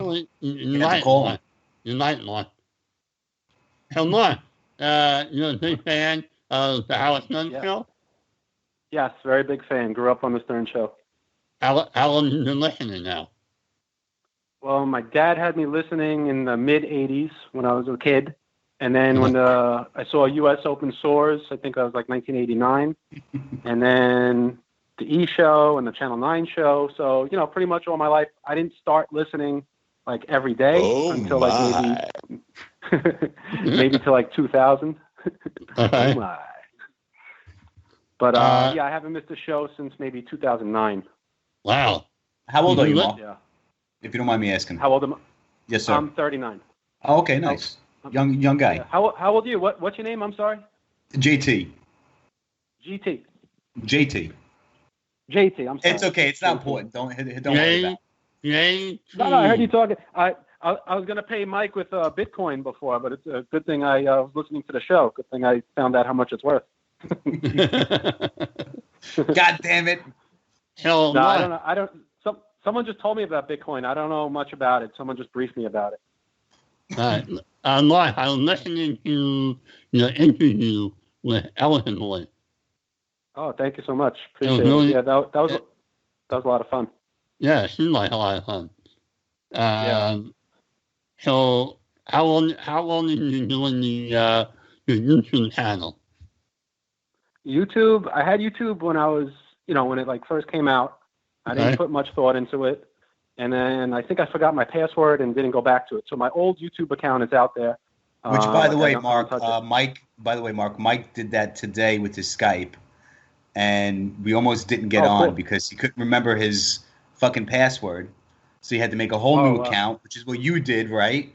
Actually, you might not. You might not. So, Mark, you're a big fan of the Howard Stern show? Yes, very big fan. Grew up on the Stern Show. How long have you been listening now? Well, my dad had me listening in the mid-'80s when I was a kid. And then when I saw U.S. Open Soars, I think I was like 1989. And then the E! Show and the Channel 9 show. So, pretty much all my life, I didn't start listening like every day until like maybe till like 2000. Okay. Oh my. But I haven't missed a show since maybe 2009. Wow. How old are you, Mark? Yeah. If you don't mind me asking. How old am I? Yes, sir. I'm 39. Oh, okay, nice. Young guy. Yeah. How old are you? What's your name? I'm sorry. JT. GT. JT. JT. I'm sorry. It's okay. It's not important. Don't worry about it. No, I heard you talking. I was gonna pay Mike with Bitcoin before, but it's a good thing I was listening to the show. Good thing I found out how much it's worth. God damn it! Hell no, I don't know. Someone just told me about Bitcoin. I don't know much about it. Someone just briefed me about it. Mark, I was listening to your interview with Elephant. Oh, thank you so much. Appreciate it. Yeah, that was a lot of fun. Yeah, it seemed like a lot of fun. So how long have you been doing the YouTube channel? YouTube, I had YouTube when I was, when it like first came out. I didn't put much thought into it. And then I think I forgot my password and didn't go back to it. So my old YouTube account is out there. Which, by the way, Mark, Mike did that today with his Skype. And we almost didn't get on because he couldn't remember his fucking password. So he had to make a whole new account, which is what you did, right?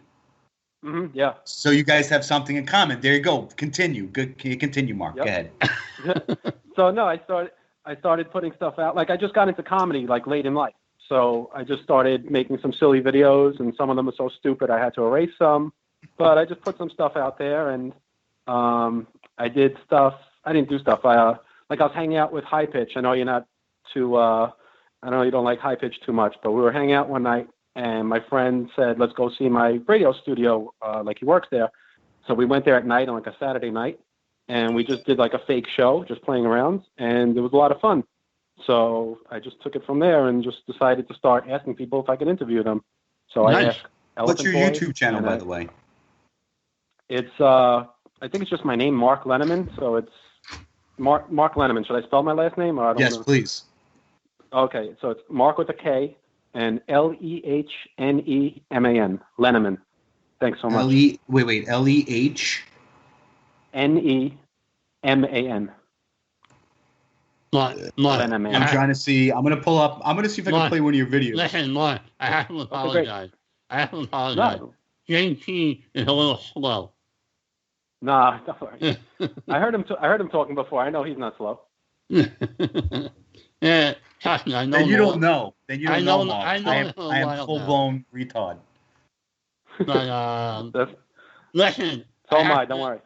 Mm-hmm, yeah. So you guys have something in common. There you go. Continue. Good. Can you continue, Mark? Yep. Go ahead. So no, I started putting stuff out. Like I just got into comedy like late in life. So I just started making some silly videos, and some of them are so stupid I had to erase some. But I just put some stuff out there, and I did stuff. I didn't do stuff. I was hanging out with High Pitch. I know you're not too. I know you don't like High Pitch too much, but we were hanging out one night, and my friend said, "Let's go see my radio studio." Like he works there, so we went there at night on like a Saturday night, and we just did like a fake show, just playing around, and it was a lot of fun. So I just took it from there and just decided to start asking people if I could interview them. So I asked. What's your YouTube channel, by the way? It's I think it's just my name, Mark Lehneman. So it's Mark Lehneman. Should I spell my last name? Or I don't yes, know? Please. Okay, so it's Mark with a K and Lehneman. Lehneman. Thanks so much. Lehneman. I'm trying to see. I'm going to pull up. I'm going to see if I can play one of your videos. Listen, Mark, I have to apologize. No. JT is a little slow. Nah, don't worry. I heard him talking before. I know he's not slow. Yeah, trust me, I know. Then you don't know. Then you don't know. I am full blown retard. But listen. So am I. Don't worry.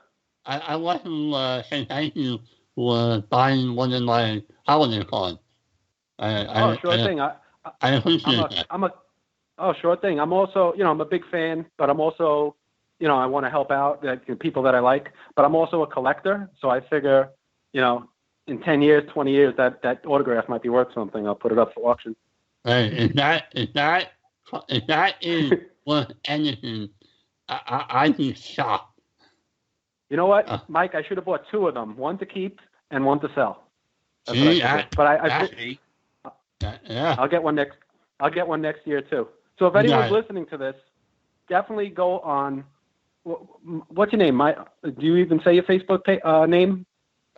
I want to say thank you for buying one of my holiday cards. Sure thing. I appreciate that. Sure thing. I'm also, I'm a big fan, but I'm also, I want to help out the people that I like. But I'm also a collector, so I figure, in 10 years, 20 years, that autograph might be worth something. I'll put it up for auction. If that is worth anything, I'd be shocked. You know what, Mike? I should have bought two of them, one to keep and one to sell. Yeah. I'll get one next. I'll get one next year too. So if anyone's listening to this, definitely go on. What's your name? Do you even say your Facebook name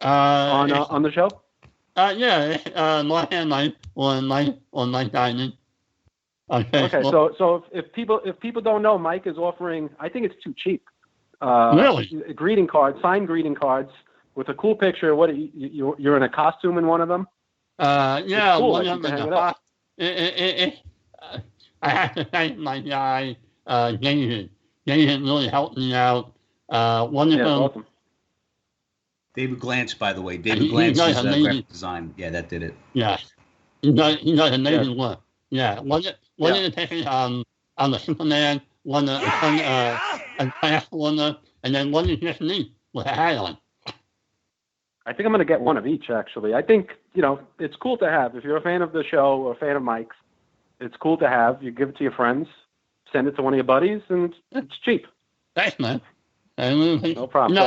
on the show? Marfan on my diamond. Okay, so if people don't know, Mike is offering. I think it's too cheap. Really? Greeting cards, signed greeting cards with a cool picture. What you're in a costume in one of them? Yeah, cool. one of them. I have to thank my guy, David. David really helped me out. One of them. Awesome. David Glantz, by the way. David Glantz is graphic design. Yeah, that did it. Yeah. He does amazing work. Yeah. One of the pictures, I'm the Superman, one a Transformer, and then one is just me with a hat on. I think I'm going to get one of each, actually. I think, it's cool to have. If you're a fan of the show or a fan of Mike's, it's cool to have. You give it to your friends, send it to one of your buddies, and it's cheap. Thanks, man. No problem.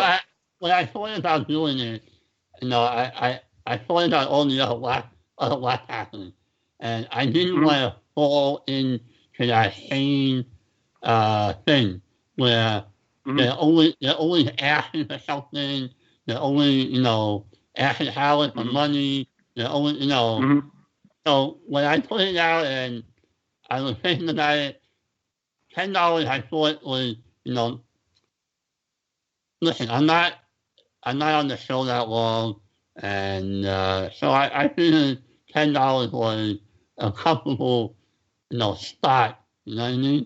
When I thought about doing it, I thought about all the other wack happening, and I didn't want to fall into that same thing where they're always asking for something. They're always, asking Howard for money. They're always, So when I put it out and I was thinking about it, $10 I thought was, listen, I'm not on the show that long, and so I figured $10 was a comfortable, spot. You know what I mean?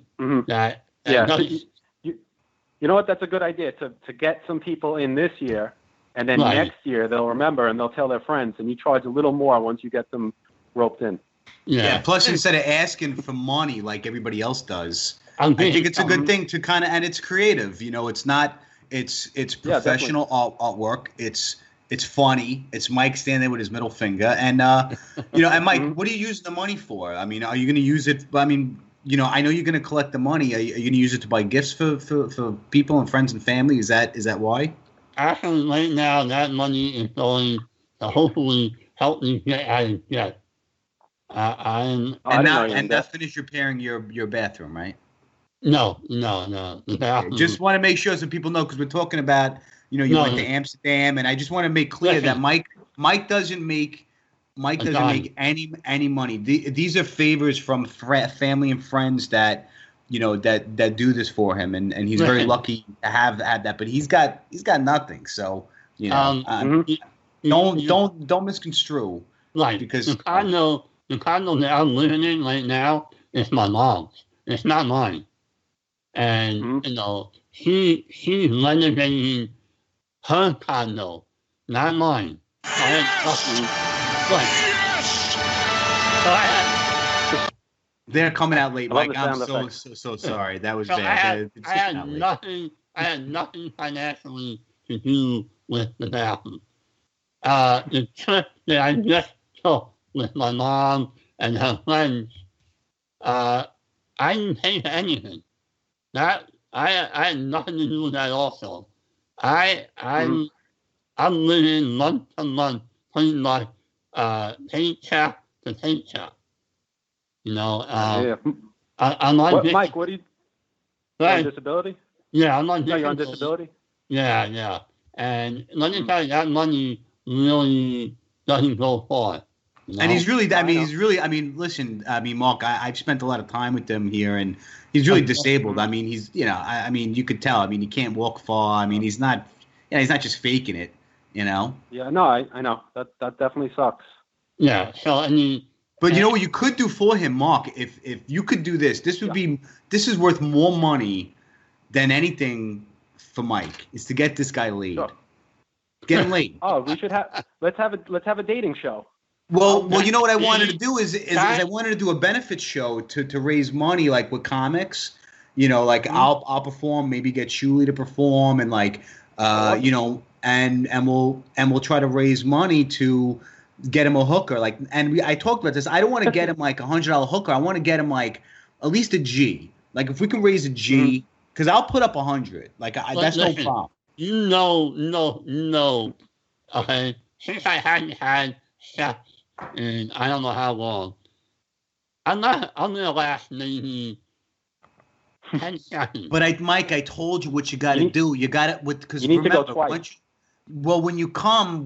You know what? That's a good idea to get some people in this year, and then next year they'll remember and they'll tell their friends, and you charge a little more once you get them roped in. Yeah. Plus, instead of asking for money like everybody else does, I think it's a good thing to kind of, and it's creative. It's not. It's professional artwork. It's funny. It's Mike standing there with his middle finger, and and Mike, what are you using the money for? I mean, are you going to use it? I mean, I know you're going to collect the money. Are you going to use it to buy gifts for people and friends and family? Is that why? Actually, right now, that money is going to hopefully help me get out of debt. That finish repairing your bathroom, right? No. Just want to make sure so people know, because we're talking about, you went to Amsterdam, and I just want to make clear that Mike doesn't make any money. These are favors from family and friends that that do this for him, and he's very lucky to have that. But he's got nothing, so don't misconstrue. Right, because the condo that I'm living in right now is my mom's. It's not mine. And, she's renovating her condo, not mine. They're coming out late, Mike. I'm so sorry. That was bad. I had nothing financially to do with the bathroom. The trip that I just took with my mom and her friends, I didn't pay for anything. I had nothing to do with that also. I'm living month to month, pretty much paycheck to paycheck. I'm on Mike, what do you on disability? Yeah, I'm on disability. You're on disability? Yeah. And let me tell you, that money really doesn't go far. And he's really, listen, Mark, I've spent a lot of time with him here, and he's really disabled. I mean, he's, you could tell. I mean, he can't walk far. I mean, he's not just faking it, Yeah, no, I know. That definitely sucks. Yeah, so, But you know what you could do for him, Mark? If you could do this, this is worth more money than anything for Mike, is to get this guy laid. Sure. Get him laid. Oh, we should let's have a dating show. Well, you know what I wanted to do is I wanted to do a benefit show to raise money, like with comics. I'll perform, maybe get Shuli to perform, and and we'll try to raise money to get him a hooker. I talked about this. I don't want to get him like $100 hooker. I want to get him like at least a G. Like if we can raise a G, because I'll put up 100. That's no problem. No. Okay, since I hadn't had sex in I don't know how long, I'm gonna last maybe 10 seconds. But Mike, I told you what you got to do. You got it because you need to go twice. Once you come,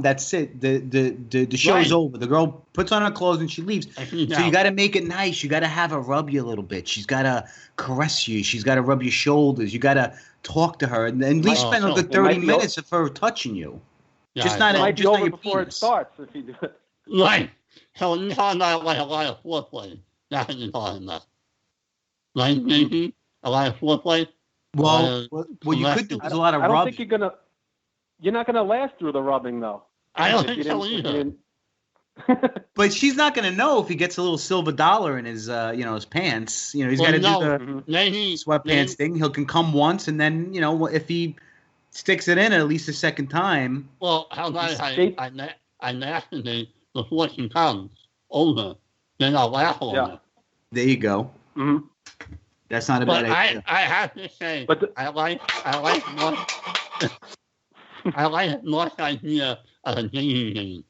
that's it. The show's over. The girl puts on her clothes and she leaves. So you got to make it nice. You got to have her rub you a little bit. She's got to caress you. She's got to rub your shoulders. You got to talk to her, and at least spend another 30 minutes of her touching you. Yeah, just not. It might just be not over before it starts if you do it. Right. So not like a lot of foreplay. That's what you're talking about. Right, maybe a lot of foreplay. Well, what you could do is a lot of rubbing. I don't think you're not gonna last through the rubbing though. I don't think so either. But she's not going to know if he gets a little silver dollar in his, his pants. You know, he's got to do the sweatpants thing. He can come once, and then, if he sticks it in at least a second time. Well, how about I masturbate before she comes over, then I'll laugh on her. There you go. Mm-hmm. That's not a bad idea. I have to say, I like Norris' idea of a dating game.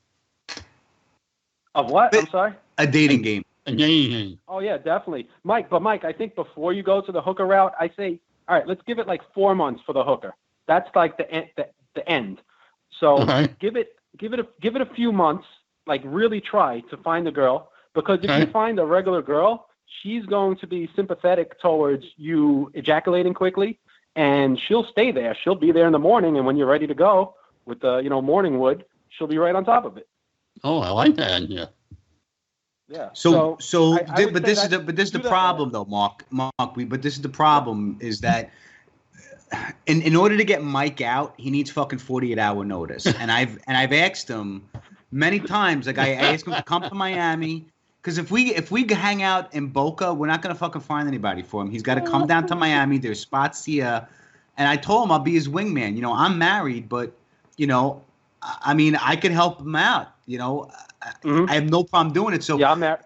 Of what? I'm sorry? A dating game. A dating game. Oh, yeah, definitely. Mike, I think before you go to the hooker route, I say, all right, let's give it like 4 months for the hooker. That's like the end. So give it a few months, like really try to find a girl, because if you find a regular girl, she's going to be sympathetic towards you ejaculating quickly, and she'll stay there. She'll be there in the morning, and when you're ready to go with the morning wood, she'll be right on top of it. Oh, I like that idea. Yeah. So this is the problem, though, Mark. But this is the problem is that in order to get Mike out, he needs fucking 48-hour notice. And I've asked him many times. Like I asked him to come to Miami, because if we hang out in Boca, we're not gonna fucking find anybody for him. He's got to come down to Miami. There's spots here, and I told him I'll be his wingman. I'm married, but I mean, I could help him out. I have no problem doing it. So yeah, I'm married.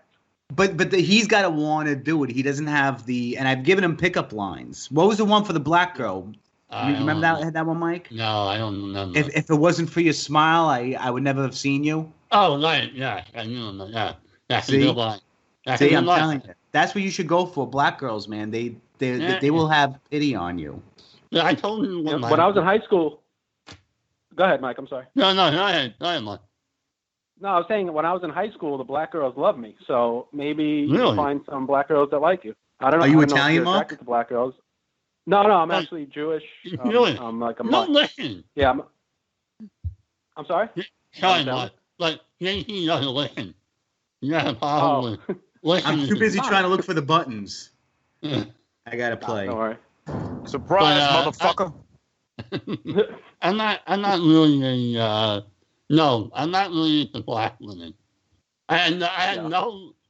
But he's got to want to do it. He doesn't have and I've given him pickup lines. What was the one for the black girl? You remember that one, Mike? No, I don't remember. If it wasn't for your smile, I would never have seen you. Oh, right, yeah, I knew that. That's a good line. I'm telling you, that's what you should go for. Black girls, man, they will have pity on you. Yeah, I told him when I was in high school. Go ahead, Mike. I'm sorry. No, go ahead, Mike. No, I was saying when I was in high school, the black girls loved me. So maybe you'll find some black girls that like you. I don't know. Are you Italian, Mark? To black girls. No, I'm actually Jewish. Really? I'm like a no, listen. Yeah. I'm sorry? Sorry, Mark. Like, he doesn't listen. You got a problem with listening. I'm too busy trying to look for the buttons. I got to play. Don't worry. Surprise, motherfucker. I'm not really I'm not really into black women. I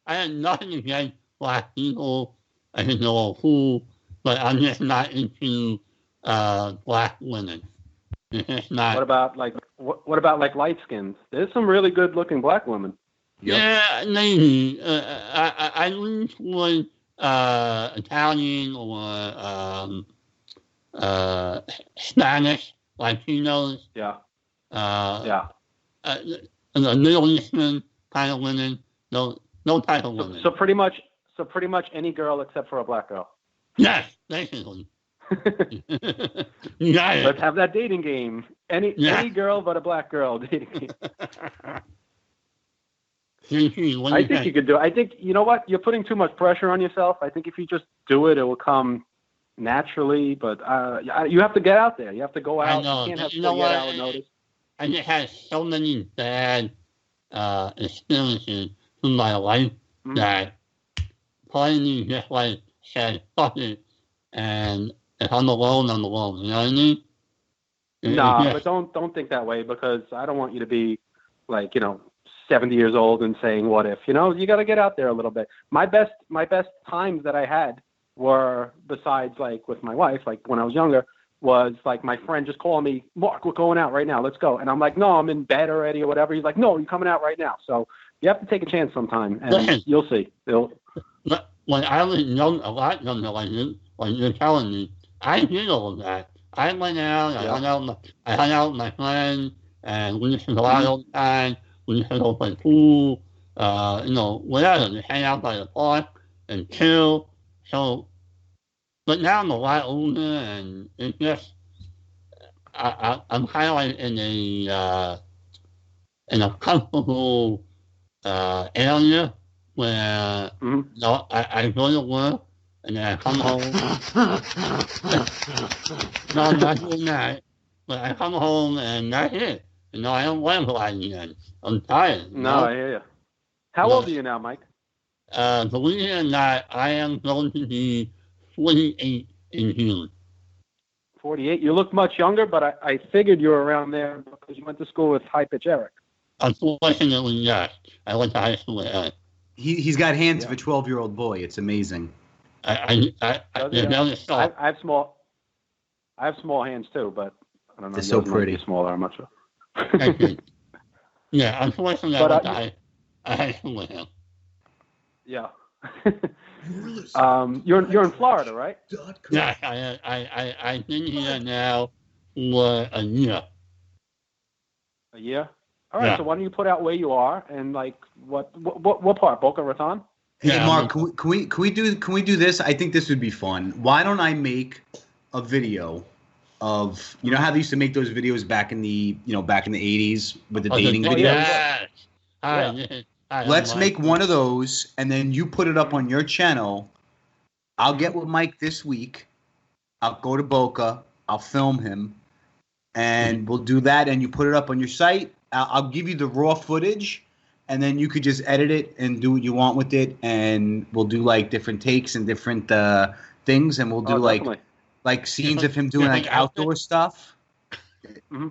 had nothing against black people. I don't know who, but I'm just not into black women. It's not. What about light skins? There's some really good looking black women. Yep. Yeah, maybe. I lean toward Italian or Spanish, Latinos. Yeah. The Middle Eastern kind of women. No type of women. So pretty much any girl except for a black girl. Yes, basically. Let's have that dating game. Any girl but a black girl dating game. I think you could do it. I think, you know what? You're putting too much pressure on yourself. I think if you just do it, it will come naturally. But you have to get out there. You have to go out. I know. You can't have 48-hour notice. I just had so many bad experiences in my life that part of me just like said, fuck it. And if I'm alone, I'm alone. You know what I mean? But don't think that way, because I don't want you to be like, 70 years old and saying what if. You got to get out there a little bit. My best times that I had were, besides like with my wife, like when I was younger, was like my friend just calling me, Mark, we're going out right now, let's go. And I'm like, no, I'm in bed already or whatever. He's like, no, you're coming out right now. So you have to take a chance sometime, and you'll see. When I was a lot younger like you're telling me, I did all of that. I went out, I hung out with my friends, and we used to go out all the time. We used to go play pool, whatever. Just hang out by the park and chill. So, but now I'm a lot older, and it's just I'm kind of like in a comfortable area where I go to work and then I come home. No, I'm not doing that. But I come home and that's it. I don't want to go out again. I'm tired. No, I hear you. How old are you now, Mike? Believe it or not, I am going to be 48 in June. 48? You look much younger, but I figured you were around there because you went to school with High Pitch Erik. Unfortunately, yes. I went to high school with Erik. He's got hands of a 12-year-old boy. It's amazing. I have small hands too, but I don't know. They're so pretty. Smaller, I'm not sure. Yeah, unfortunately, I went to high school with him. Yeah. You're in Florida, right? Yeah, I've been here now for a year. A year? All right. Yeah. So why don't you put out where you are and like what part? Boca Raton? Hey, Mark, can we do this? I think this would be fun. Why don't I make a video of, you know how they used to make those videos back in the 80s with the dating videos? Let's make one of those, and then you put it up on your channel. I'll get with Mike this week. I'll go to Boca. I'll film him, and we'll do that, and you put it up on your site. I'll give you the raw footage, and then you could just edit it and do what you want with it, and we'll do like different takes and different things, and we'll do like scenes of him doing like outdoor stuff. Mm-hmm.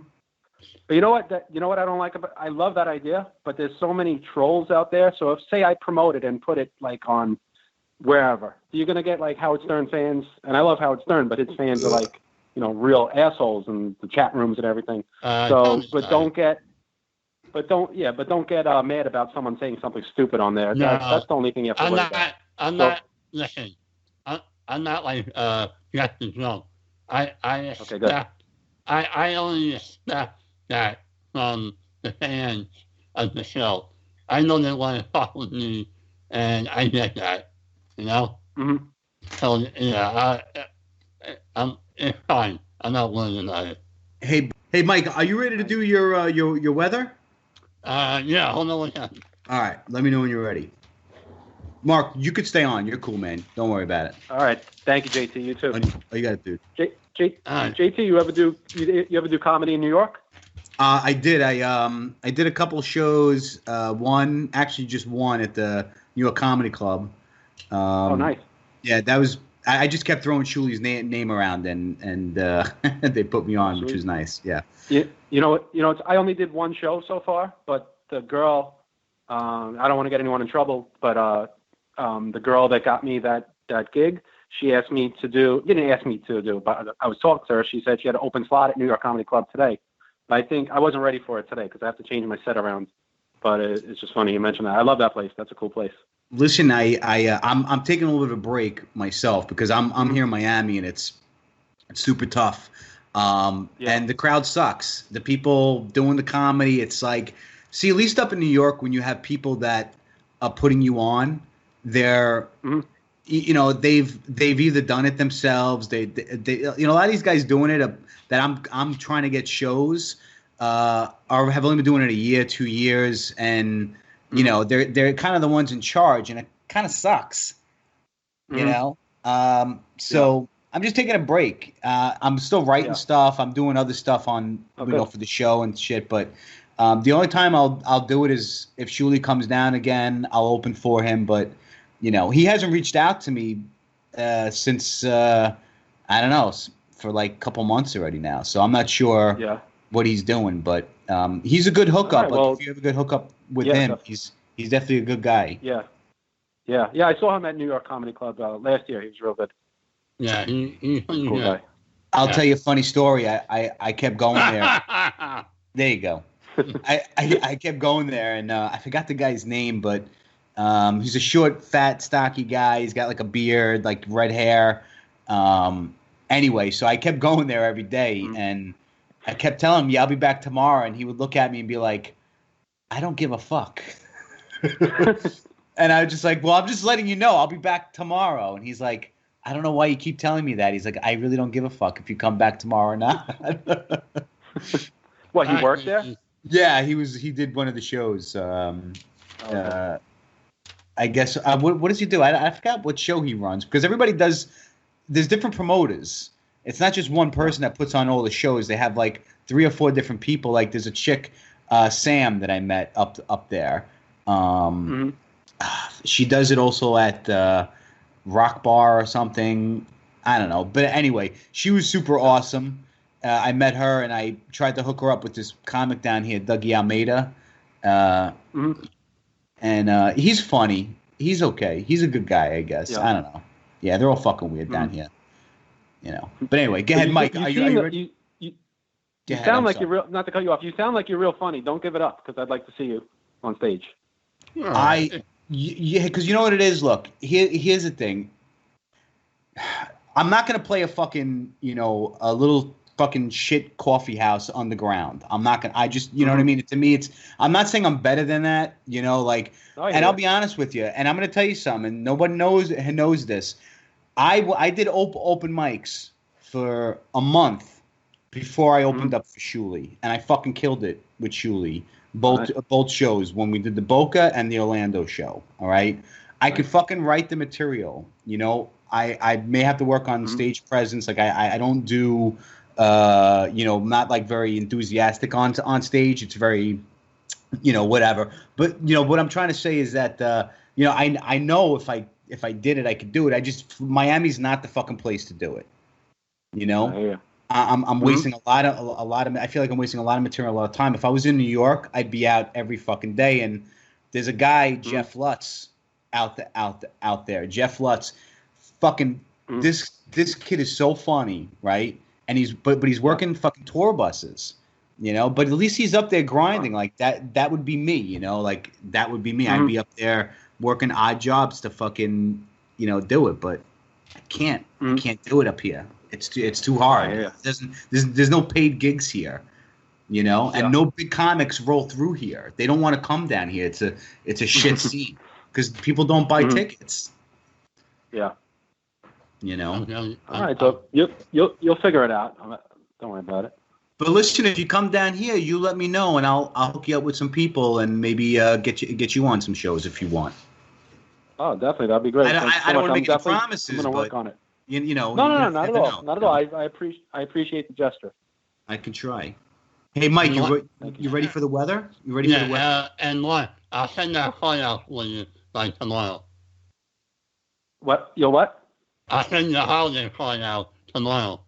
But you know what I don't like about, I love that idea, but there's so many trolls out there. So if say I promote it and put it like on wherever, you're gonna get like Howard Stern fans, and I love Howard Stern, but his fans are like real assholes in the chat rooms and everything. Don't get mad about someone saying something stupid on there. No, that's the only thing you have to worry about. Listen, I'm not like Jeff the Drunk. I only expect that from the fans of the show. I know they want to fuck with me, and I get that, Mm-hmm. So it's fine. I'm not worried about it. Hey, Mike, are you ready to do your weather? Yeah, hold on 1 second. All right, let me know when you're ready. Mark, you could stay on. You're cool, man. Don't worry about it. All right, thank you, JT. You too. Oh, you got it, dude. JT, you ever do comedy in New York? I did. I did a couple shows. Just one at the New York Comedy Club. Oh, nice. Yeah, that was. I just kept throwing Shuli's name around, and they put me on, which was nice. Yeah. You know, I only did one show so far, but the girl, I don't want to get anyone in trouble, but the girl that got me that gig, she asked me to do. Didn't ask me to do, but I was talking to her. She said she had an open slot at New York Comedy Club today. I think I wasn't ready for it today because I have to change my set around. But it's just funny you mentioned that. I love that place. That's a cool place. Listen, I'm taking a little bit of a break myself because I'm here in Miami and it's super tough. And the crowd sucks. The people doing the comedy, it's like, see, at least up in New York, when you have people that are putting you on, they're, they've either done it themselves. They a lot of these guys doing it that I'm trying to get shows have only been doing it a year, 2 years, and they're kind of the ones in charge, and it kind of sucks, So I'm just taking a break. I'm still writing stuff. I'm doing other stuff on for the show and shit. But the only time I'll do it is if Shuli comes down again. I'll open for him. But he hasn't reached out to me since I don't know, for like a couple months already now. So I'm not sure what he's doing. But he's a good hookup. Right, if you have a good hookup with him, he's definitely a good guy. Yeah. I saw him at New York Comedy Club last year. He was real good. Yeah, he's a cool guy. I'll tell you a funny story. I kept going there. There you go. I kept going there, and I forgot the guy's name, but he's a short, fat, stocky guy. He's got like a beard, like red hair. Anyway, so I kept going there every day, and I kept telling him, I'll be back tomorrow. And he would look at me and be like, I don't give a fuck. And I was just like, well, I'm just letting you know. I'll be back tomorrow. And he's like, I don't know why you keep telling me that. He's like, I really don't give a fuck if you come back tomorrow or not. What, he worked there? Yeah, he did one of the shows. I guess. What does he do? I forgot what show he runs because everybody does. There's different promoters. It's not just one person that puts on all the shows. They have like 3 or 4 different people. Like there's a chick, Sam, that I met up there. She does it also at Rock Bar or something. I don't know. But anyway, she was super awesome. I met her and I tried to hook her up with this comic down here, Dougie Almeida. And he's funny. He's okay. He's a good guy, I guess. Yeah. I don't know. Yeah, they're all fucking weird down here. You know. But anyway, go ahead, Mike. Are you ready? You sound like you're real. Not to cut you off. You sound like you're real funny. Don't give it up, because I'd like to see you on stage. Yeah, because you know what it is. Look, here's the thing. I'm not gonna play a fucking, a little fucking shit coffee house on the ground. I'm not gonna. I just, you know what I mean. To me, I'm not saying I'm better than that. And I'll be honest with you. And I'm gonna tell you something. And nobody knows this. I did open mics for a month before I opened up for Shuli, and I fucking killed it with Shuli. Both shows, when we did the Boca and the Orlando show. All right, I could fucking write the material. I may have to work on stage presence. Like I don't do, not like very enthusiastic on stage. It's very, whatever. But what I'm trying to say is that I know if I did it, I could do it. Miami's not the fucking place to do it. Yeah. I'm wasting a lot of. I feel like I'm wasting a lot of material, a lot of time. If I was in New York, I'd be out every fucking day. And there's a guy, Jeff Lutz, out there. Jeff Lutz, fucking this kid is so funny, right? And he's working fucking tour buses, But at least he's up there grinding. Like that would be me, Like that would be me. I'd be up there working odd jobs to fucking do it, but I can't. I can't do it up here. It's too hard. Yeah. There's no paid gigs here, and no big comics roll through here. They don't want to come down here. It's a shit scene because people don't buy tickets. Yeah. All right, so you'll figure it out. Don't worry about it. But listen, if you come down here, you let me know, and I'll hook you up with some people and maybe get you on some shows if you want. Oh, definitely, that'd be great. I don't want to make any promises. I'm going to work on it. No, not at all. Not at all. I appreciate the gesture. I can try. Hey, Mike, you ready for the weather? You ready for the weather? And what? I'll send that file out for you by tomorrow. What? You'll what? I'll send the holiday file out tomorrow.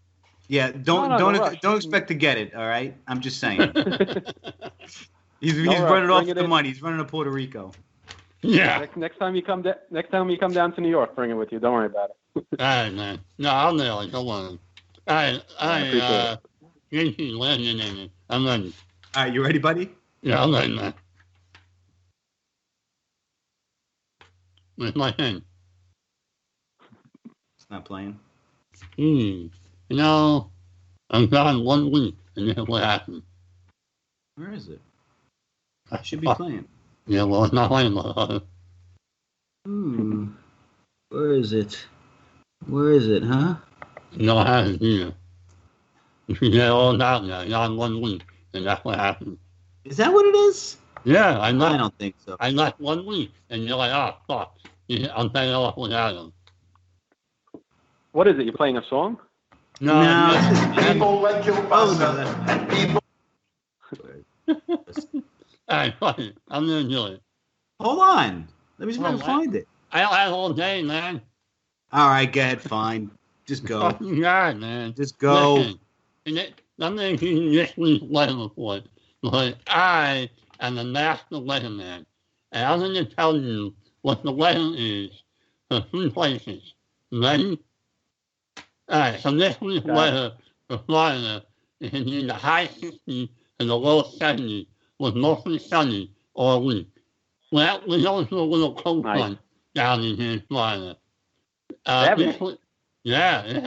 Yeah, don't expect to get it. All right, I'm just saying. he's running off the money. He's running to Puerto Rico. Yeah. Next time you come down to New York, bring it with you. Don't worry about it. All right, man. No, I'll nail it. Don't worry. All right. I'm ready. All right, you ready, buddy? Yeah, I'm ready, man. Where's my thing? It's not playing. I'm gone 1 week, and this is what happened. Where is it? I should be playing. Yeah, well, it's not playing. Where is it? Where is it, huh? No, I haven't either. You should get all down there. You're on 1 week, and that's what happened. Is that what it is? Yeah, I don't think so. I left 1 week, and you're like, oh, fuck. I'm playing off without him. What is it? You're playing a song? No. People like your pasta. People. All right, fuck it. I'm going to do it. Hold on. Let me see if I can find it. I don't have all day, man. All right, go ahead, fine. Just go. Fucking God, man. Just go. Listen, I'm going to give you this week's weather report, but I am the master weatherman, and I'm going to tell you what the weather is for 3 places. Ready? All right, so this week's weather for Florida is in the high 60s and the low 70s, with mostly sunny all week. Well, we also a little cold front down in here in Florida. It's a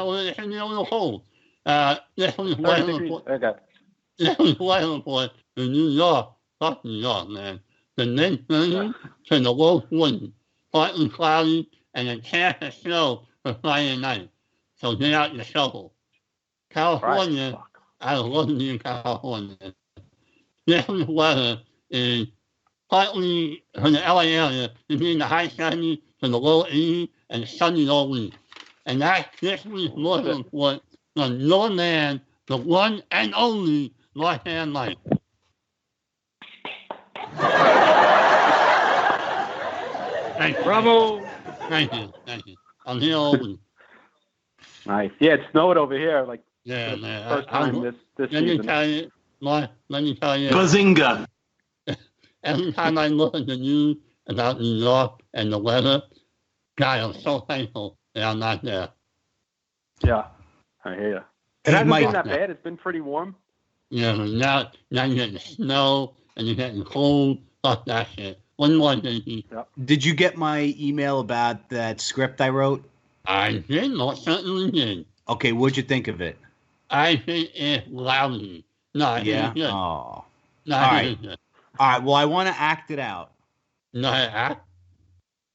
little cold. This week's weather report for New York. Fuck New York, man. The mid 30s to the low 40s. Partly cloudy and a chance of snow for Friday night. So get out your shovel. California, I love you in California. This week's weather is partly from the LA area between the high 70s to the low 80s and sunny all week. And that's this week's weather report from your man, the one and only Marfan Mike. Thank you. Bravo! Thank you. I'm here all week. Nice. Yeah, it snowed over here. Like, yeah, man. First time this let season. me tell you, let me tell you. Bazinga! every time I look at the news about New York and the weather, God, I'm so thankful that I'm not there. Yeah, I hear you. It Hey, hasn't Mike. been that bad. It's been pretty warm. Yeah, now you're getting snow and you're getting cold. Fuck that shit. One more thing. Did you get my email about that script I wrote? I did, most certainly did. Okay, what'd you think of it? I think it's lousy. No, I think Yeah? it's good. Oh. No, All I right. think it's good. All right, well, I want to act it out. No, I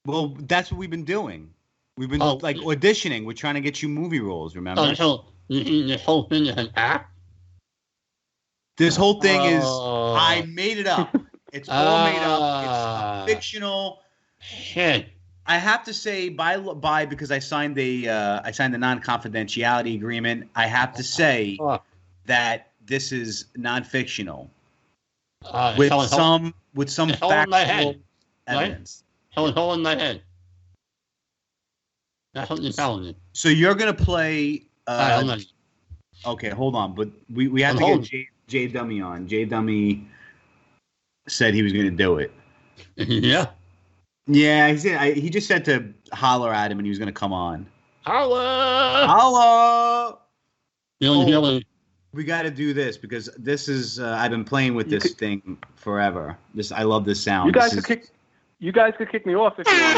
Well, that's what we've been doing. We've been, Oh. like, auditioning. We're trying to get you movie roles, remember? so you think this whole thing is an act? This whole thing is, Oh. I made it up. It's all made up. It's fictional. Shit. I have to say, by because I signed the non-confidentiality agreement. I have to say that this is non-fictional with some it's all in my factual head, evidence. So it's all in my head. That's what you're telling me. So you're gonna play. I'm not- Okay, hold on, but we have I'm to get J Dummy on. J Dummy said he was gonna do it. Yeah. Yeah, he just said to holler at him and he was going to come on. Holla! Hello! Really? We got to do this because this is I've been playing with this thing forever. I love this sound. You guys could kick me off if you want.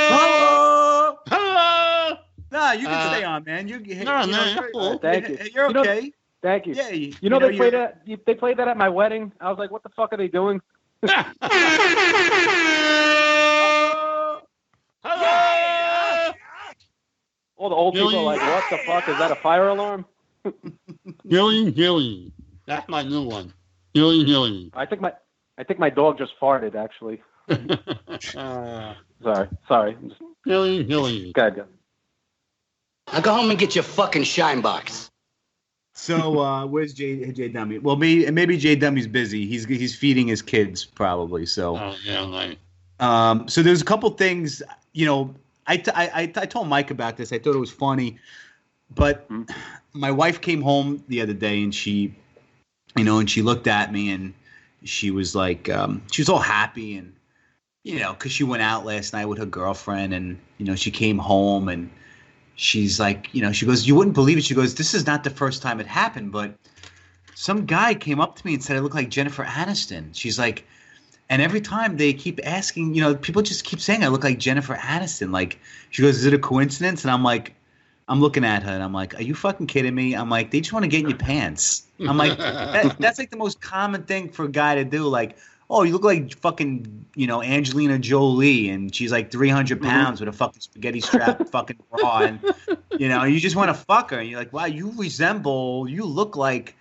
Hello! Hello! Nah, you can stay on, man. You're cool. Thank you. You're okay. Thank you. Yeah, they played that. They played that at my wedding. I was like, what the fuck are they doing? Hello! All the old people are like, what the fuck? Is that a fire alarm? Gilly. That's my new one. Gilly. I think my dog just farted, actually. Sorry. Gilly. Go ahead. Now go home and get your fucking shine box. So where's J Dummy? Well, maybe J Dummy's busy. He's feeding his kids probably. So so there's a couple things. I told Mike about this. I thought it was funny, but my wife came home the other day and she looked at me and she was like, she was all happy and because she went out last night with her girlfriend and she came home and. She's like, she goes, you wouldn't believe it. She goes, this is not the first time it happened, but some guy came up to me and said I look like Jennifer Aniston. She's like, and every time they keep asking, people just keep saying I look like Jennifer Aniston. Like, she goes, is it a coincidence? And I'm like, I'm looking at her and I'm like, are you fucking kidding me? I'm like, they just want to get in your pants. I'm like, that's like the most common thing for a guy to do. Like, oh, you look like fucking, Angelina Jolie, and she's like 300 pounds with a fucking spaghetti strap fucking bra, and, you just want to fuck her, and you're like, wow, you look like,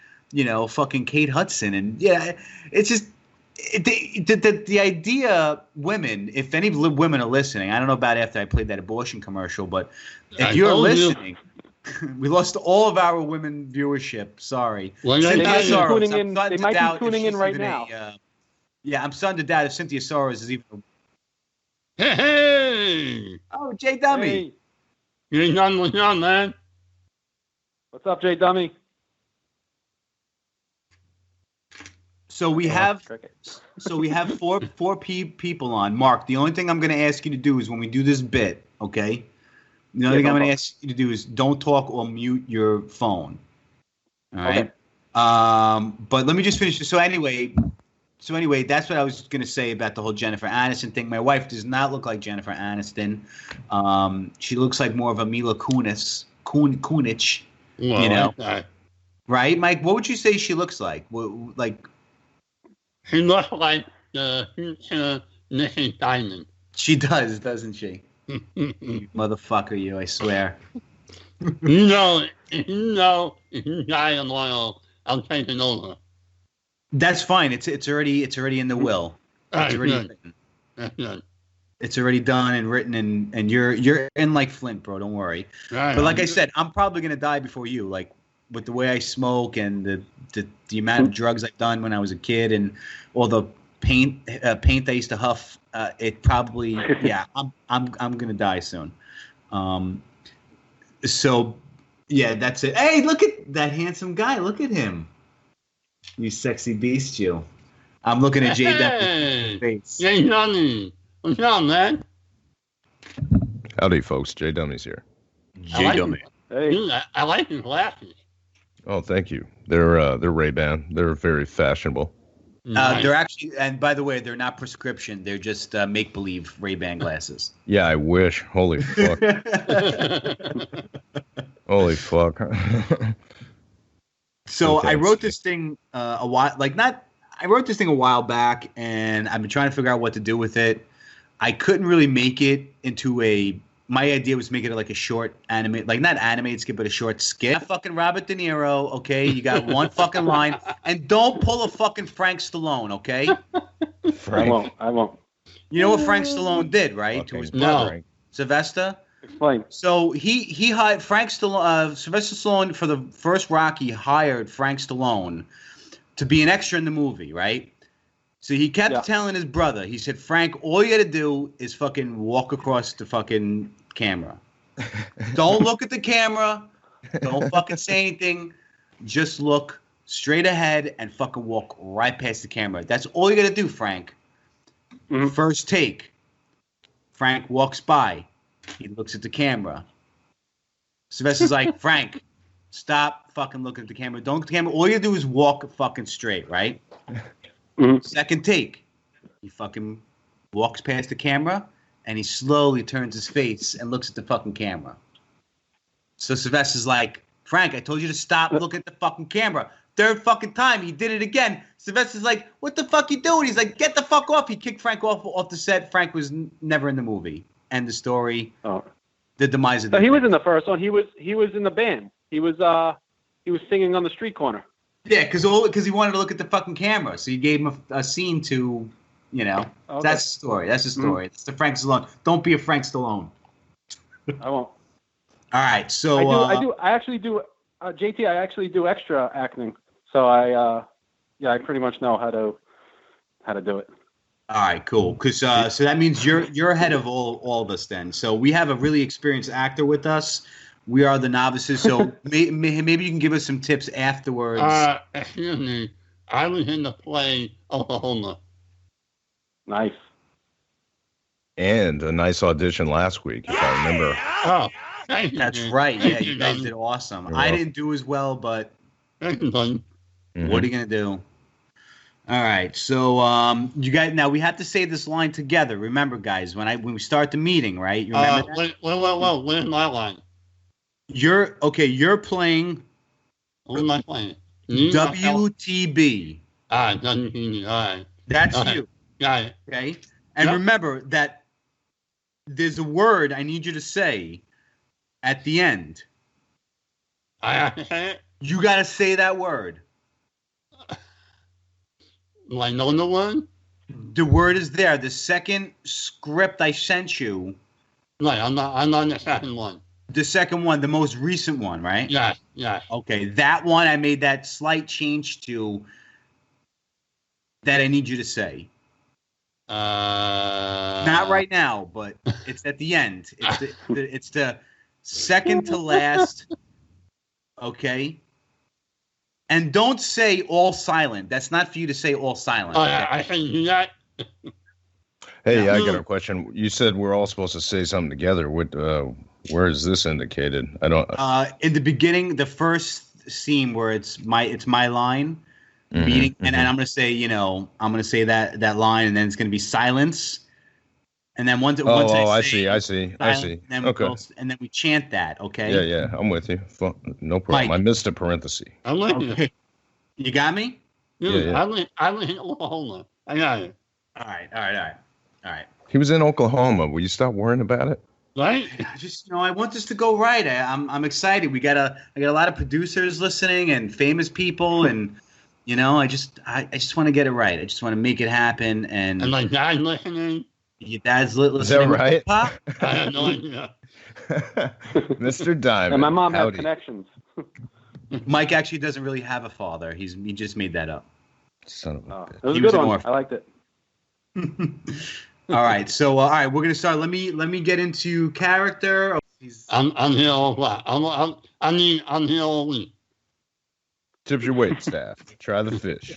fucking Kate Hudson, and yeah, it's just, the idea, women, if any women are listening, I don't know about after I played that abortion commercial, but if you're listening, we lost all of our women viewership, sorry. Well, they might be tuning in right now. Yeah, I'm starting to doubt if Cynthia Soros is even. Hey! Oh, J Dummy. Hey. You ain't done what's on, man. What's up, J Dummy? So we have four people on. Mark, the only thing I'm going to ask you to do is when we do this bit, okay? The only thing I'm going to ask you to do is don't talk or mute your phone. All right. Okay. But let me just finish. So anyway, that's what I was going to say about the whole Jennifer Aniston thing. My wife does not look like Jennifer Aniston. She looks like more of a Mila Kunis, right, Mike? What would you say she looks like? She looks like the future Nicky Diamond. She does, doesn't she? You motherfucker, you! I swear. If you die in oil, I'm taking over. That's fine. It's already in the will. It's already written. It's already done and written, and you're in like Flint, bro. Don't worry. Right, but like I said, I'm probably gonna die before you. Like with the way I smoke and the amount of drugs I've done when I was a kid and all the paint I used to huff. It probably I'm gonna die soon. So yeah, that's it. Hey, look at that handsome guy. Look at him. You sexy beast, you. I'm looking at Jay Hey, face. Jay Dummy. What's up, man? Howdy, folks. Jay Dummy's here. Jay Dummy. Hey. Dude, I like your glasses. Oh, thank you. They're Ray-Ban. They're very fashionable. Nice. They're actually, and by the way, they're not prescription. They're just make-believe Ray-Ban glasses. Yeah, I wish. Holy fuck. Holy fuck. So Okay. I wrote this thing I wrote this thing a while back, and I've been trying to figure out what to do with it. I couldn't really make it into my idea was make it like a short anime, like not animated skit, but a short skit. Not fucking Robert De Niro, okay? You got one fucking line, and don't pull a fucking Frank Stallone, okay? Frank. I won't. You know what Frank Stallone did, right? To his brother, No. Sylvester? Explain. So he hired Frank Stallone, Sylvester Stallone for the first Rocky hired Frank Stallone to be an extra in the movie, right? So he kept telling his brother, he said, Frank, all you got to do is fucking walk across the fucking camera. Don't look at the camera. Don't fucking say anything. Just look straight ahead and fucking walk right past the camera. That's all you got to do, Frank. Mm-hmm. First take. Frank walks by. He looks at the camera. Sylvester's like, Frank, stop fucking looking at the camera. Don't look at the camera. All you do is walk fucking straight, right? Mm-hmm. Second take. He fucking walks past the camera and he slowly turns his face and looks at the fucking camera. So Sylvester's like, Frank, I told you to stop looking at the fucking camera. Third fucking time, he did it again. Sylvester's like, what the fuck you doing? He's like, get the fuck off. He kicked Frank off the set. Frank was never in the movie. End the story. Oh. The demise of the So he was in the first one. He was in the band. He was singing on the street corner. Yeah, because he wanted to look at the fucking camera. So you gave him a scene to, you know. Okay. That's the story. That's the story. It's the Frank Stallone. Don't be a Frank Stallone. I won't. All right, so I actually do. JT, I actually do extra acting. So I pretty much know how to do it. all right, cool. Because so that means you're ahead of all of us then. So we have a really experienced actor with us. We are the novices. So maybe you can give us some tips afterwards. Excuse me. I was in the play Oklahoma. Nice. And a nice audition last week, if I remember. Oh, thank you. That's man. right. Thank Yeah, you guys did awesome. You're I welcome. didn't do as well, but Thank you, buddy. what are you gonna do? All right, so you guys, now we have to say this line together. Remember, guys, when we start the meeting, right? You remember that? Wait, where's my line? You're playing Who am I playing? WTB. WTB. All right. That's Okay. you. Got it. Okay. And Yep. remember that there's a word I need you to say at the end. I have to say it? You got to say that word. Do I know the word? The word is there. The second script I sent you, Right, I'm not in the second one. the second one, the most recent one, right? Yeah. Okay, that one I made that slight change to that I need you to say. Not right now, but it's at the end. It's the second to last. Okay. And don't say all silent. That's not for you to say all silent. Oh, okay? yeah, I can do that. Hey, I got a question. You said we're all supposed to say something together. What? Where is this indicated? I don't. In the beginning, the first scene where it's my line, meeting, and I'm gonna say, I'm gonna say that line, and then it's gonna be silence, and then once I see. silent, then Okay. and then we chant that. Okay. Yeah, I'm with you. No problem. Mike. I missed a parenthesis. I'm with you. You got me? Dude, Yeah. I live in Oklahoma. I got it. All right. He was in Oklahoma. Will you stop worrying about it? Right? I just, I want this to go right. I'm excited. I got a lot of producers listening and famous people, and I just want to get it right. I just want to make it happen. And And my dad listening. your dad's listening. Is that right? Pop? I have no idea. Mr. Diamond. And my mom has howdy. connections. Mike actually doesn't really have a father. He just made that up. Son of a Oh, bitch. it was He a was good an one. orphan. I liked it. All right, so all right, we're gonna start. Let me get into character. I'm here all what? I'm here all week. Tip your wait staff. Try the fish.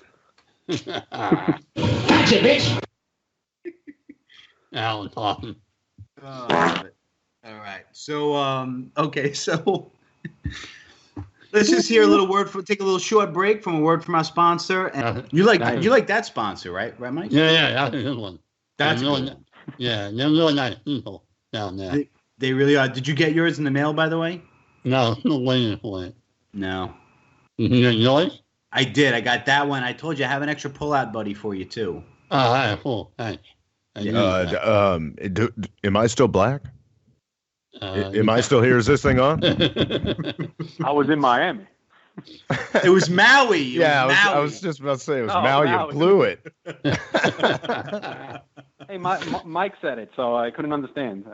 Gotcha, bitch. Alan talking. Oh, all right. So, okay. So, let's just hear a little word take a little short break from a word from our sponsor. And you like that sponsor, right? Right, Mike? Yeah, that's a good one. That's really, cool. Yeah, they're really nice people down there. They really are. Did you get yours in the mail, by the way? No, I'm still waiting for it. No. You get yours? I did. I got that one. I told you I have an extra pull-out buddy for you too. Oh, all right, cool. Thanks. Am I still black? Am I still here? Is this thing on? I was in Miami. It was Maui. I was just about to say it was Maui. You blew it. Hey, Mike said it, so I couldn't understand.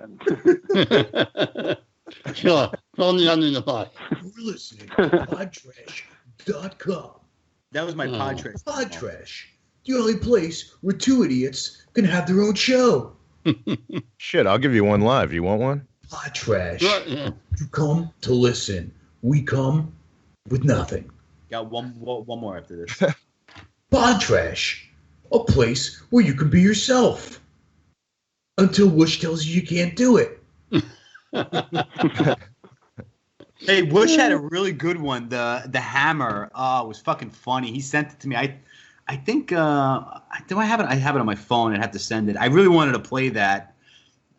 Sure. Throw me under the bus. We're listening to Podtrash.com. That was my Podtrash. Podtrash, the only place where two idiots can have their own show. Shit, I'll give you one live. You want one? Podtrash. Yeah. You come to listen. We come with nothing. Got one more after this. Podtrash, a place where you can be yourself. Until Whoosh tells you can't do it. Hey, Whoosh had a really good one. The hammer. Oh, it was fucking funny. He sent it to me. I think do I have it? I have it on my phone. I'd have to send it. I really wanted to play that.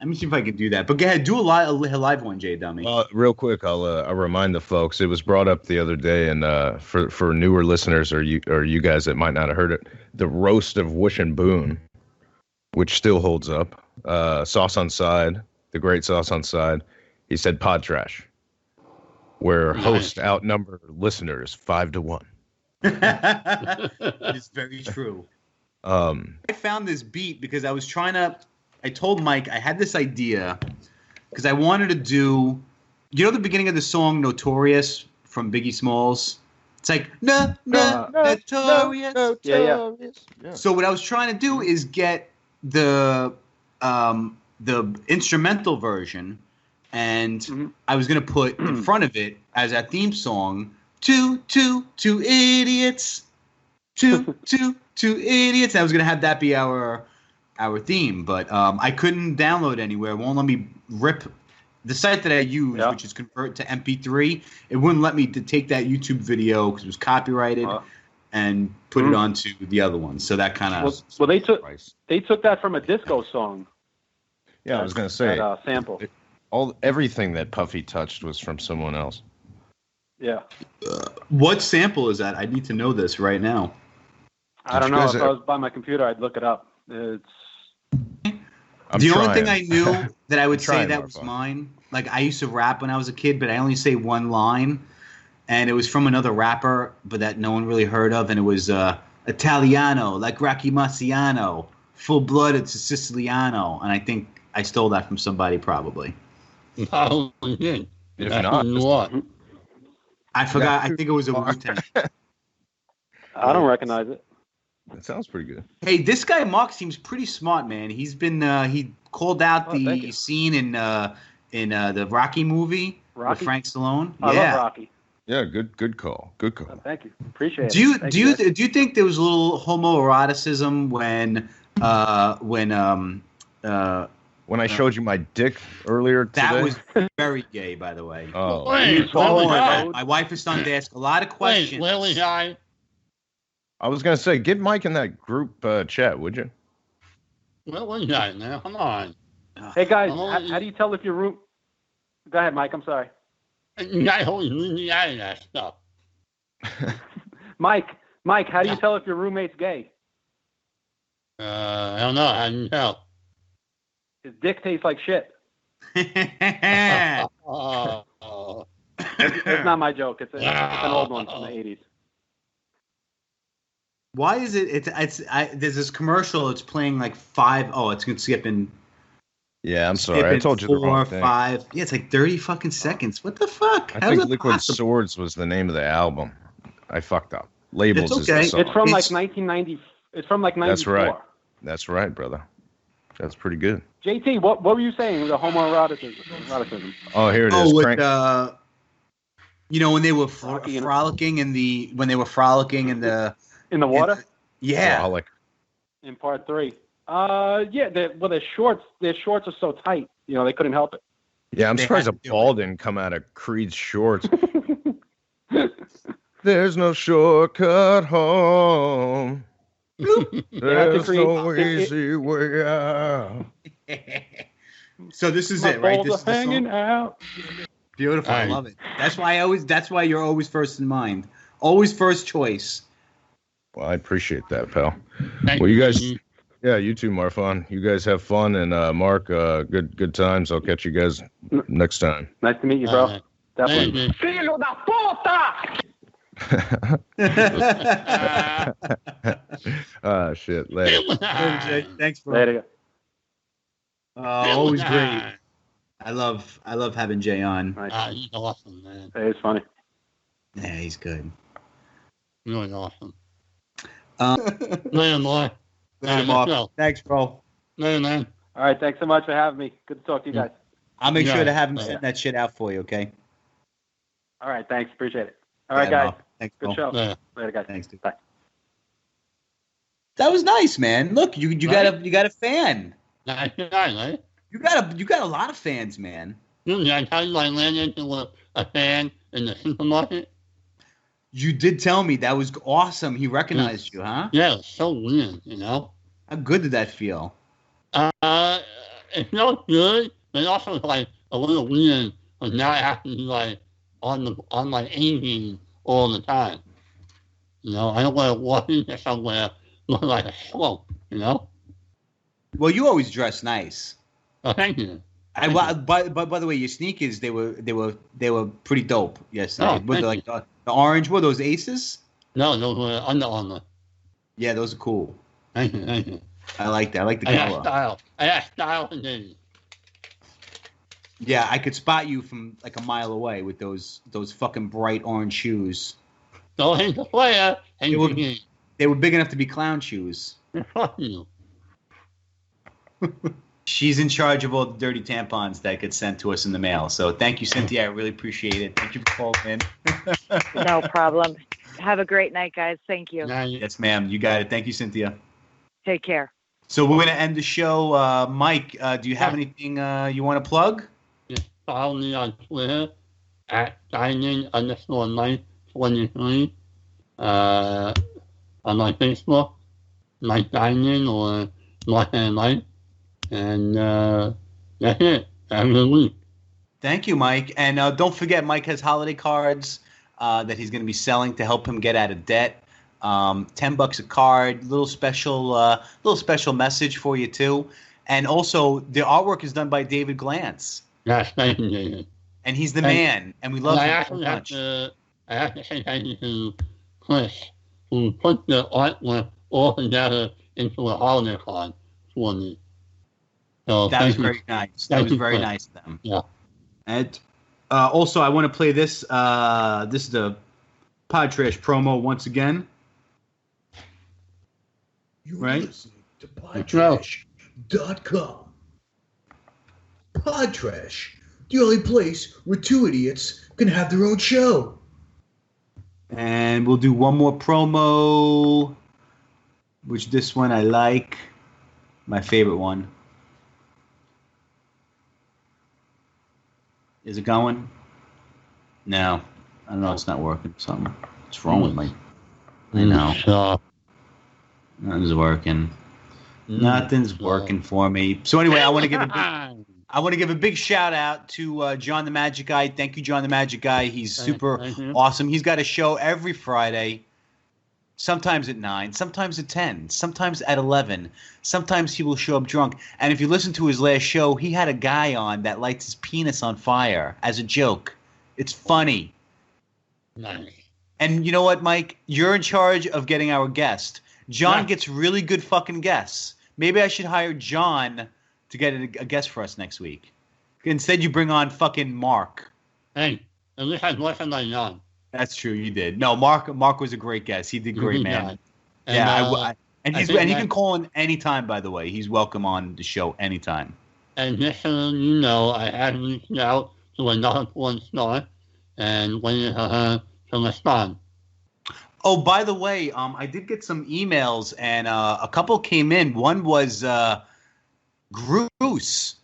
Let me see if I could do that. But go ahead, do a live one, Jay Dummy. Real quick, I'll remind the folks. It was brought up the other day, and for newer listeners or you guys that might not have heard it, the roast of Whoosh and Boone, which still holds up. Sauce on Side, the great Sauce on Side. He said Podtrash, where hosts outnumber listeners 5-1. It's very true. I found this beat because I was I told Mike I had this idea because I wanted to do, the beginning of the song Notorious from Biggie Smalls? It's like, Notorious. Yeah. So what I was trying to do is get the instrumental version, and I was going to put in front of it as a theme song, two idiots, two idiots. I was going to have that be our theme, but I couldn't download anywhere. It won't let me rip the site that I use, which is Convert to MP3. It wouldn't let me to take that YouTube video because it was copyrighted and put it onto the other one. So that kind of they took that from a disco song. Yeah, I was going to say that, sample. Everything that Puffy touched was from someone else. Yeah. What sample is that? I need to know this right now. I don't know. If I was by my computer, I'd look it up. It's the only thing I knew that I would say that was mine. Like, I used to rap when I was a kid, but I only say one line, and it was from another rapper, but that no one really heard of, and it was Italiano, like Rocky Marciano, full-blooded Siciliano, and I think I stole that from somebody probably. If not, what? I forgot. I think it was a Wu-Tang. I don't recognize it. That sounds pretty good. Hey, this guy Mark seems pretty smart, man. He's been he called out the scene in the Rocky movie with Frank Stallone. I love Rocky. Yeah, good call. Good call. Thank you. Appreciate it. Do you think there was a little homoeroticism when I showed you my dick earlier today? That was very gay, by the way. Oh, My wife is starting to ask a lot of questions. Wait, I was going to say, get Mike in that group chat, would you? What was that now? Come on. Hey, guys, how do you tell if your room... Go ahead, Mike. I'm sorry. You guys always leave me out of that stuff. Mike, how do you tell if your roommate's gay? I don't know. How do you tell? His dick tastes like shit. That's not my joke. It's an old one from the 80s. Why is it? There's this commercial. It's playing like 5. Oh, it's skipping. Yeah, I'm sorry. I told you the wrong thing. 5. Yeah, it's like 30 fucking seconds. What the fuck? I think Liquid Swords was the name of the album. I fucked up. Labels it's okay. is the song. It's from like 1990. It's from like 94. That's right, brother. That's pretty good. JT, what were you saying? The homoeroticism. Oh, here it is. Oh, with when they were frolicking in the in the water. Yeah. Frolic. In part 3. Their shorts are so tight. You know, they couldn't help it. Yeah, I'm They surprised a had to do ball it. didn't come out of Creed's shorts. There's no shortcut home. There's create- no easy way out. So this is My it, right? balls This are is the song? hanging out. Beautiful. I Right. love it. That's why you're always first in mind. Always first choice. Well, I appreciate that, pal. Thank Well, you guys, you. yeah, you too, Marfan. You guys have fun, and Mark, good times. I'll catch you guys next time. Nice to meet you, bro. Definitely. Thank you. Shit. Later. Thanks, bro. Later. Always great. I love having Jay on. Nice. He's awesome, man. Hey, it's funny. Yeah, he's good. Really awesome. Later, Later, boy. Mark. Thanks, bro. Later, man. All right, thanks so much for having me. Good to talk to you guys. I'll make Yeah. sure to have him Yeah. send that shit out for you, okay? All right, thanks. Appreciate it. All right, Yeah, guys. Mark. Thanks, Good bro. show. Yeah. Later, guys. Thanks, dude. Bye. That was nice, man. Look, you Right? got a fan. Nice guy, right? You got a lot of fans, man. Did I tell you I ran into a fan in the supermarket? You did tell me that was awesome. He recognized you, huh? Yeah, it's so weird, you know? How good did that feel? It felt good, but also like a little weird, because now I have to be like on my A game all the time. You know, I don't want to walk into somewhere look like a slope, you know? Well, you always dress nice. Oh, thank you. By the way, your sneakers they were pretty dope yesterday. Oh, Were they thank like the orange? Were those Aces? No, those were Under Armour. Yeah, those are cool. Thank you, thank you. I like that. I like the I got color. style. I got style today. Yeah, I could spot you from like a mile away with those fucking bright orange shoes. So he's a player, and It would- you They were big enough to be clown shoes. fuck you. She's in charge of all the dirty tampons that get sent to us in the mail. So thank you, Cynthia. I really appreciate it. Thank you for calling in. No problem. Have a great night, guys. Thank you. Now you Yes, ma'am. You got it. Thank you, Cynthia. Take care. So we're going to end the show. Mike, do you have anything you want to plug? just follow me on Twitter at dining_Mike23. On my Facebook, Mike Dining or Mike and Mike. And that's it. Have a good week. Thank you, Mike. And don't forget, Mike has holiday cards that he's going to be selling to help him get out of debt. $10 a card, little special message for you too. And also, the artwork is done by David Glantz, Yes, thank you, David. and he's the Thank- man, and we love I him so actually much. I have to say thank you to Chris, who put the artwork all together into a holiday card for me. So That was thank you. very nice. That Thank was you, very Chris. nice of them. Yeah. And also, I want to play this. This is the Podtrash promo once again. You're Right. listening to Podtrash.com. Podtrash, the only place where two idiots can have their own show. And we'll do one more promo, which this one I like. My favorite one. Is it going? No. I don't know. It's not working. Something. What's wrong with me? I know. So, Nothing's working. Nothing's working for me. So anyway, I want to give a big shout out to John the Magic Guy. Thank you, John the Magic Guy. He's super Thank you. awesome. He's got a show every Friday, sometimes at 9, sometimes at 10, sometimes at 11. Sometimes he will show up drunk. And if you listen to his last show, he had a guy on that lights his penis on fire as a joke. It's funny. Nice. And you know what, Mike? You're in charge of getting our guest. John Yeah. gets really good fucking guests. Maybe I should hire John to get a guest for us next week. Instead, you bring on fucking Mark. Hey, at least I wasn't like John. That's true, you did. No, Mark was a great guest. He did great, man. And, Yeah, and I he think can call in anytime. By the way, he's welcome on the show anytime. And just so you know, I have reached out to another porn star and waiting for her to respond. Oh, by the way, I did get some emails, and a couple came in. One was Gruce.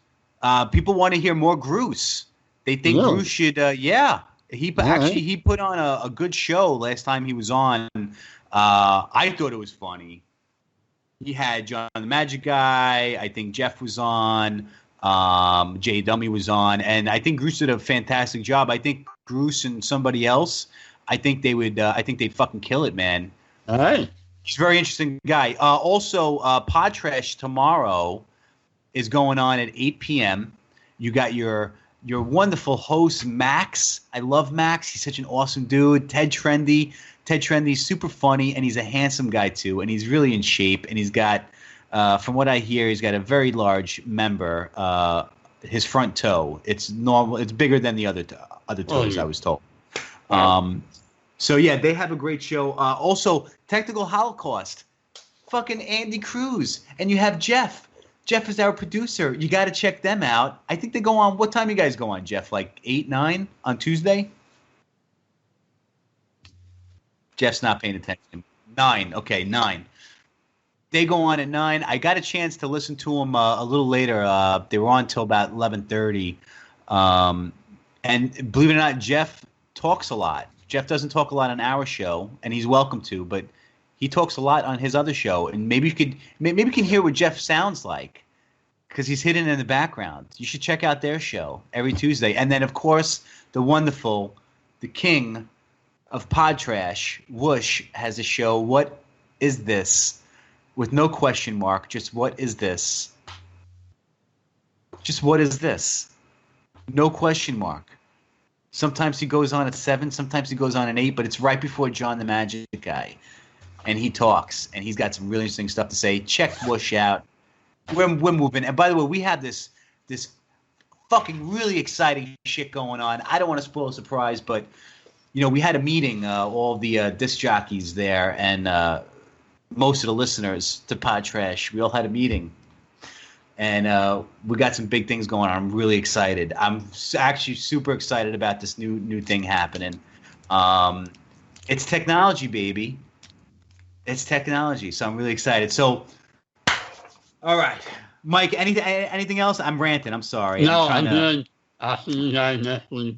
People want to hear more Gruce. They think Gruce should. Yeah, he put on a good show last time he was on. I thought it was funny. He had John the Magic Guy. I think Jeff was on. Jay Dummy was on, and I think Gruce did a fantastic job. I think Gruce and somebody else. I think they would. I think they'd fucking kill it, man. All right. He's a very interesting guy. Also, Podtrash tomorrow is going on at 8 p.m. You got your wonderful host, Max. I love Max. He's such an awesome dude. Ted Trendy's super funny, and he's a handsome guy, too. And he's really in shape. And he's got, from what I hear, he's got a very large member, his front toe. It's normal. It's bigger than the other toes, I was told. So, yeah, they have a great show. Also, Technical Holocaust. Fucking Andy Cruz. And you have Jeff. Jeff is our producer. You got to check them out. I think they go on. What time you guys go on, Jeff? Like 8, 9 on Tuesday? Jeff's not paying attention. 9. Okay, 9. They go on at 9. I got a chance to listen to them a little later. They were on until about 11:30. And believe it or not, Jeff talks a lot. Jeff doesn't talk a lot on our show, and he's welcome to, but he talks a lot on his other show. And maybe you can hear what Jeff sounds like because he's hidden in the background. You should check out their show every Tuesday. And then, of course, the king of Podtrash, Whoosh, has a show. What is this? With no question mark. Just what is this? Just what is this? No question mark. Sometimes he goes on at 7, sometimes he goes on at 8, but it's right before John the Magic Guy. And he talks, and he's got some really interesting stuff to say. Check Whoosh out. We're moving. And by the way, we have this fucking really exciting shit going on. I don't want to spoil a surprise, but we had a meeting, all the disc jockeys there, and most of the listeners to Podtrash. We all had a meeting. And we got some big things going on. I'm really excited. I'm actually super excited about this new thing happening. It's technology, baby. It's technology, so I'm really excited. So, all right, Mike. Anything else? I'm ranting. I'm sorry. No, I'm good. I'll see you guys next week.